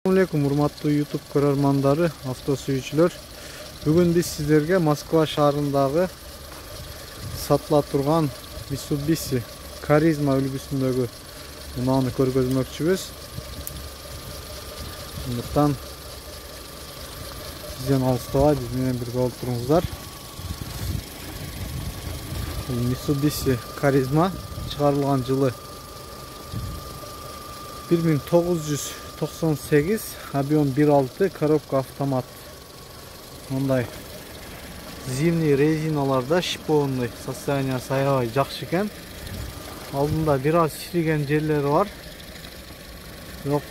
Assalamualaikum урматтуу YouTube көрөрмандары, автосүйүүчүлөр. Бүгүн биз сиздерге Москва шаарындагы сатыла турган Mitsubishi Karizma үлгүсүндөгү унааны көргөзмөкчүбүз. Андыктан бизден алыстабай, биз менен бирге болуп туруңуздар. Mitsubishi Karizma чыгарылган жылы 1998, объем 1.6, коробка автомат. Мындай зимний резиналарда шипованный состояниясы аябай жакшы экен. Алдында бир аз чириген жерлери бар. Бирок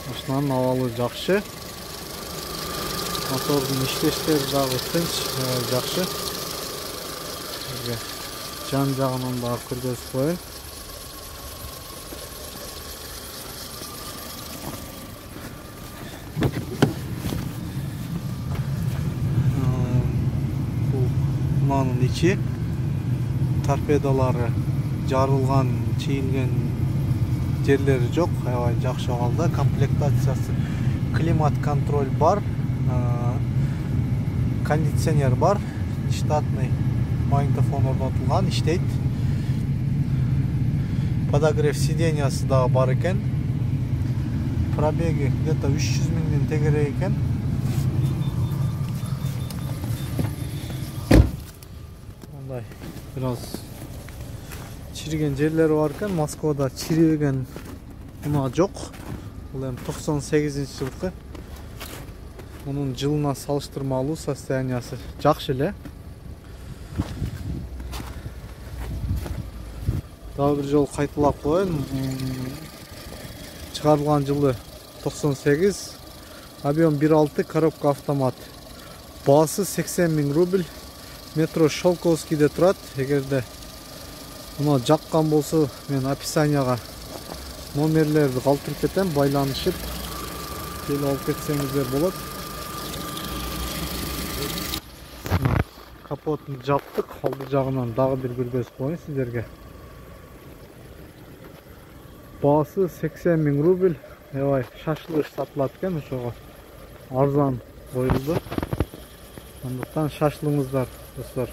машинанын абалы жакшы. Мотордун иштештери дагы тынч, жакшы. Жан жагынан дагы көргөзүп коеюн. Bunun içi torpedolары жарылган, чийилген жерлери жок, аябай жакшы абалда. Комплектациясы климат контроль бар, кондиционер бар, штатный магнитофон орнотулган, иштейт. Подогрев сиденьясы дагы бар экен. Пробеги где-то 300 миңден тегерек экен. Biraz çirigen yerleri var ekan. Moskvada çirigen buna yok. Бұл эми 98-жылкы. Onun жылына салыштырмалуу состояниясы жакшы эле. Дагы бир жолу кайталап коеюн. Чыгарылган жылы 98, объем 1.6, коробка автомат. Баасы 80 000 рубль. Метро Шолковскийде турат. Эгерде муну жаккан болсо, мен описанияга номерлерди калтырып кетем, байланышып келип алып кетсеңиздер болот. Капотун жаптык, алды жагынан дагы бир көргөзүп коеюн сиздерге. Баасы 80 000 рубль. Аябай шашылыш сатылат экен, ошого арзан коюлду. Андыктан шашылыңыздар достор.